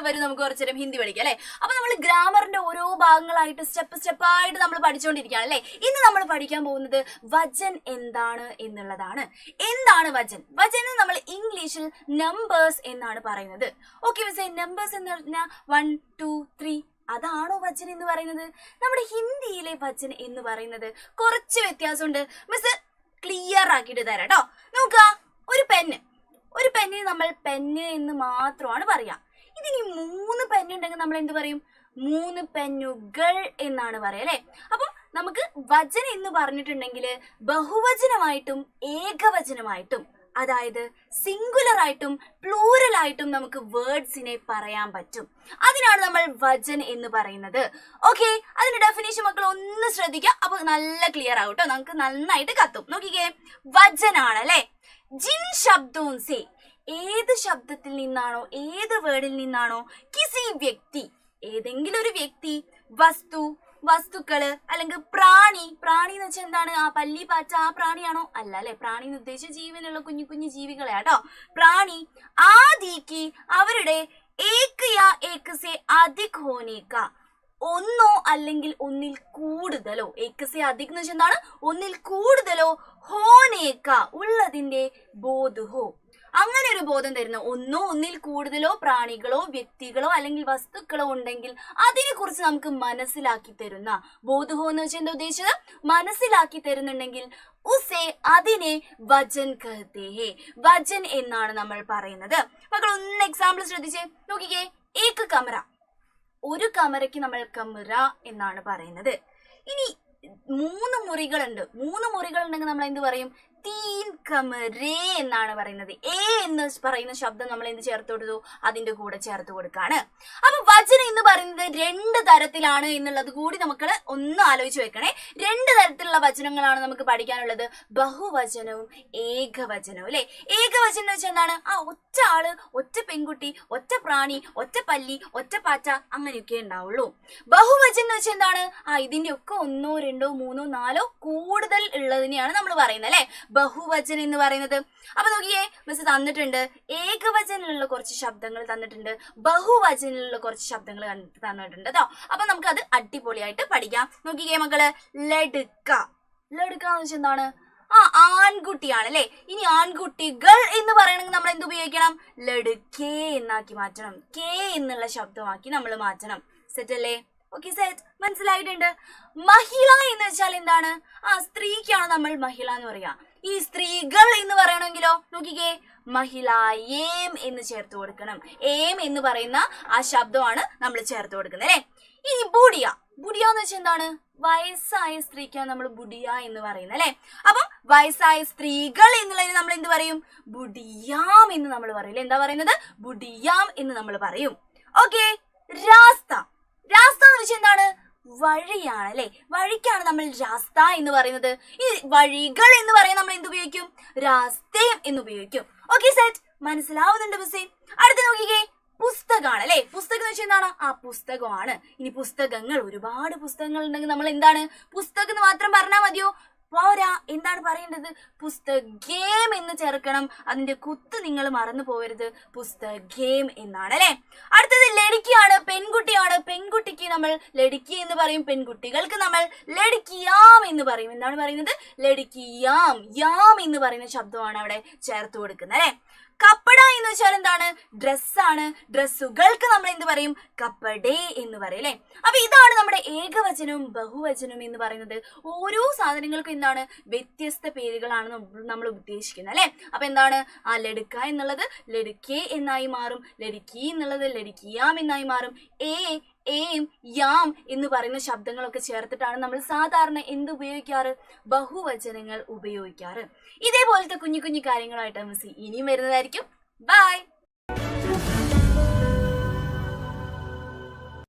വരും നമുക്ക് കുറച്ചേരം ഹിന്ദി പഠിക്കാം അല്ലെ. അപ്പൊ നമ്മൾ ഗ്രാമറിന്റെ ഓരോ ഭാഗങ്ങളായിട്ട് സ്റ്റെപ്പായിട്ട് നമ്മൾ പഠിച്ചുകൊണ്ടിരിക്കുകയാണ് അല്ലെ. ഇന്ന് നമ്മൾ പഠിക്കാൻ പോകുന്നത് വചൻ എന്താണ് എന്നുള്ളതാണ്. എന്താണ് വചൻ? വചൻ നമ്മൾ ഇംഗ്ലീഷിൽ നമ്പേഴ്സ് എന്നാണ് പറയുന്നത്. ഓക്കെ മിസ്സേ, നമ്പേഴ്സ് എന്ന് പറഞ്ഞാൽ 1 2 3 അതാണോ വചൻ എന്ന് പറയുന്നത്? നമ്മുടെ ഹിന്ദിയിലെ വചൻ എന്ന് പറയുന്നത് കുറച്ച് വ്യത്യാസമുണ്ട്. മിസ് ക്ലിയർ ആക്കിയിട്ട് തരാം കേട്ടോ. നോക്കുക, ഒരു പെന്നിന് നമ്മൾ പെന്ന് എന്ന് മാത്രമാണ് പറയാ. ഇതിനി 3 പെന്നുണ്ടെങ്കിൽ നമ്മൾ എന്ത് പറയും? 3 പെന്നുകൾ എന്നാണ് പറയാ അല്ലെ. അപ്പം നമുക്ക് വചൻ എന്ന് പറഞ്ഞിട്ടുണ്ടെങ്കിൽ ബഹുവചനമായിട്ടും ഏകവചനമായിട്ടും, അതായത് സിംഗുലർ ആയിട്ടും പ്ലൂറൽ ആയിട്ടും നമുക്ക് വേർഡ്സിനെ പറയാൻ പറ്റും. അതിനാണ് നമ്മൾ വചൻ എന്ന് പറയുന്നത്. ഓക്കെ, അതിന്റെ ഡെഫിനേഷൻ മക്കൾ ഒന്ന് ശ്രദ്ധിക്കാം. അപ്പൊ നല്ല ക്ലിയർ ആവും കേട്ടോ, നമുക്ക് നന്നായിട്ട് കത്തും. നോക്കിക്കേ, വചനാണ് അല്ലെ. ജിൻ ശബ്ദോं से, ഏത് ശബ്ദത്തിൽ നിന്നാണോ, ഏത് വേർഡിൽ നിന്നാണോ, കിസി വ്യക്തി, ഏതെങ്കിലും ഒരു വ്യക്തി, വസ്തു, വസ്തുക്കള്, അല്ലെങ്കിൽ പ്രാണി എന്ന് വെച്ചാൽ എന്താണ്? ആ പല്ലി പാറ്റ ആ പ്രാണിയാണോ? അല്ല അല്ലെ. പ്രാണി എന്ന് ഉദ്ദേശിച്ച ജീവനുള്ള കുഞ്ഞു കുഞ്ഞു ജീവികളെ കേട്ടോ. പ്രാണി ആദിക്ക് അവരുടെ ഏക് യാ ഏക് സേ അധിക് ഹോനെ കാ, ഒന്നോ അല്ലെങ്കിൽ ഒന്നിൽ കൂടുതലോ, ഏക് സേ അധിക് എന്ന് വെച്ചാൽ എന്താണ്? ഒന്നിൽ കൂടുതലോ, ഹോനേക്ക ഉള്ളതിന്റെ ബോധഹോ, അങ്ങനെ ഒരു ബോധം തരുന്ന, ഒന്നോ ഒന്നിൽ കൂടുതലോ പ്രാണികളോ വ്യക്തികളോ അല്ലെങ്കിൽ വസ്തുക്കളോ ഉണ്ടെങ്കിൽ അതിനെ കുറിച്ച് നമുക്ക് മനസ്സിലാക്കി തരുന്ന, ബോധഹോ എന്ന് വെച്ചാൽ എന്താ ഉദ്ദേശിച്ചത്? മനസ്സിലാക്കി തരുന്നുണ്ടെങ്കിൽ ഉസേ, അതിനെ വചൻ കഹത്തെ ഹേ, വചൻ എന്നാണ് നമ്മൾ പറയുന്നത്. മക്കൾ ഒന്ന് എക്സാമ്പിൾ ശ്രദ്ധിച്ചേ. നോക്കിക്കേ, ഏക് കമറ, ഒരു കമറയ്ക്ക് നമ്മൾ കമറ എന്നാണ് പറയുന്നത്. ഇനി 3 മുറികളുണ്ട്. 3 മുറികളുണ്ടെങ്കിൽ നമ്മൾ എന്ത് പറയും? തീൻ കമരേ എന്നാണ് പറയുന്നത്. എ എന്ന് പറയുന്ന ശബ്ദം നമ്മൾ എന്ത് ചേർത്ത് കൊടുത്തു? അതിന്റെ കൂടെ ചേർത്ത് കൊടുക്കാണ്. അപ്പൊ വചനം എന്ന് പറയുന്നത് 2 തരത്തിലാണ് എന്നുള്ളത് കൂടി നമുക്ക് ഒന്ന് ആലോചിച്ച് വെക്കണേ. 2 തരത്തിലുള്ള വചനങ്ങളാണ് നമുക്ക് പഠിക്കാനുള്ളത്, ബഹുവചനവും ഏകവചനവും അല്ലെ. ഏകവചനം എന്ന് വെച്ചാൽ എന്താണ്? ആ ഒറ്റ ആള്, ഒറ്റ പെൺകുട്ടി, ഒറ്റ പ്രാണി, ഒറ്റ പല്ലി, ഒറ്റ പാറ്റ, അങ്ങനെയൊക്കെ ഉണ്ടാവുള്ളൂ. ബഹുവചനം എന്ന് വെച്ചാൽ എന്താണ്? ആ ഇതിന്റെ ഒക്കെ 1 2 3 4 കൂടുതൽ ഉള്ളതിനെയാണ് നമ്മൾ പറയുന്നത് അല്ലെ, ബഹുവചനം എന്ന് പറയുന്നത്. അപ്പൊ നോക്കിയേ, മിസ് തന്നിട്ടുണ്ട് ഏകവചനിലുള്ള കുറച്ച് ശബ്ദങ്ങൾ തന്നിട്ടുണ്ട്, ബഹുവചനിലുള്ള കുറച്ച് ശബ്ദങ്ങൾ തന്നിട്ടുണ്ട് കേട്ടോ. അപ്പൊ നമുക്ക് അത് അടിപൊളിയായിട്ട് പഠിക്കാം. നോക്കിയേ മക്കള്, ലടുക്ക. ലടുക്ക എന്ന് വെച്ചാൽ എന്താണ്? ആ ആൺകുട്ടിയാണ് അല്ലെ. ഇനി ആൺകുട്ടികൾ എന്ന് പറയണമെങ്കിൽ നമ്മൾ എന്ത് ഉപയോഗിക്കണം? ലടുക്കേ എന്നാക്കി മാറ്റണം. കെ എന്നുള്ള ശബ്ദമാക്കി നമ്മൾ മാറ്റണം. സെറ്റ് അല്ലേ? ഓക്കെ, സെറ്റ്, മനസ്സിലായിട്ടുണ്ട്. മഹിള എന്ന് വെച്ചാൽ എന്താണ്? ആ സ്ത്രീക്കാണ് നമ്മൾ മഹിള എന്ന് പറയാ. ഈ സ്ത്രീകൾ എന്ന് പറയണമെങ്കിലോ നോക്കിക്കേ, മഹിളായേം എന്ന് ചേർത്ത് കൊടുക്കണം. ഏം എന്ന് പറയുന്ന ആ ശബ്ദമാണ് നമ്മൾ ചേർത്ത് കൊടുക്കുന്നത് അല്ലെ. ഇനി ബുഡിയ. ബുഡിയ എന്ന് വെച്ചാൽ എന്താണ്? വയസ്സായ സ്ത്രീക്കാണ് നമ്മൾ ബുഡിയ എന്ന് പറയുന്നത് അല്ലെ. അപ്പം വയസ്സായ സ്ത്രീകൾ എന്നുള്ളതിന് നമ്മൾ എന്ത് പറയും? ബുഡിയാം എന്ന് നമ്മൾ പറയില്ലേ. എന്താ പറയുന്നത്? ബുഡിയാം എന്ന് നമ്മൾ പറയും. ഓക്കെ, രാസ്ത. രാസ്ത എന്ന് വെച്ചാൽ എന്താണ്? വഴിയാണ് അല്ലെ. വഴിക്കാണ് നമ്മൾ രാസ്ത എന്ന് പറയുന്നത്. ഈ വഴികൾ എന്ന് പറയാൻ നമ്മൾ എന്ത് ഉപയോഗിക്കും? രാസ്തയും എന്ന് ഉപയോഗിക്കും. ഓക്കെ, സെറ്റ്, മനസ്സിലാവുന്നുണ്ട് മിസ്സേ? അടുത്ത് നോക്കിക്കേ, പുസ്തകമാണ് അല്ലെ. പുസ്തകം എന്ന് വെച്ചാൽ എന്താണ്? ആ പുസ്തകമാണ്. ഇനി പുസ്തകങ്ങൾ, ഒരുപാട് പുസ്തകങ്ങൾ ഉണ്ടെങ്കിൽ നമ്മൾ എന്താണ്? പുസ്തകം എന്ന് മാത്രം പറഞ്ഞാൽ മതിയോ? പോരാ, എന്താണ് പറയേണ്ടത്? പുസ്തകേം എന്ന് ചേർക്കണം. അതിന്റെ കുത്ത് നിങ്ങൾ മറന്നു പോകരുത്, പുസ്തകേം എന്നാണ് അല്ലെ. അടുത്തത് ലടുക്കിയാണ്, പെൺകുട്ടിയാണ്. പെൺകുട്ടിക്ക് നമ്മൾ ലടുക്കി എന്ന് പറയും, പെൺകുട്ടികൾക്ക് നമ്മൾ ലടുക്കിയാം എന്ന് പറയും. എന്താണ് പറയുന്നത്? ലടുക്കിയാം. യാം എന്ന് പറയുന്ന ശബ്ദമാണ് അവിടെ ചേർത്ത് കൊടുക്കുന്നത് അല്ലെ. കപ്പട എന്ന് വെച്ചാൽ എന്താണ്? ഡ്രസ്സാണ്. ഡ്രസ്സുകൾക്ക് നമ്മൾ എന്ത് പറയും? കപ്പടേ എന്ന് പറയും അല്ലെ. അപ്പൊ ഇതാണ് നമ്മുടെ ഏകവചനവും ബഹുവചനവും എന്ന് പറയുന്നത്. ഓരോ സാധനങ്ങൾക്കും എന്താണ്? വ്യത്യസ്ത പേരുകളാണ് നമ്മൾ ഉദ്ദേശിക്കുന്നത് അല്ലെ. അപ്പൊ എന്താണ്? ആ ലടുക്ക എന്നുള്ളത് ലടുക്കേ എന്നായി മാറും, ലടുക്കി എന്നുള്ളത് ലടുക്കിയാം എന്നായി മാറും. ഏം യാം എന്ന് പറയുന്ന ശബ്ദങ്ങളൊക്കെ ചേർത്തിട്ടാണ് നമ്മൾ സാധാരണ എന്ത് ഉപയോഗിക്കാറ്? ബഹുവചനങ്ങൾ ഉപയോഗിക്കാറ്. ഇതേപോലത്തെ കുഞ്ഞു കുഞ്ഞു കാര്യങ്ങളായിട്ട് മിസ് ഇനിയും വരുന്നതായിരിക്കും. ബൈ.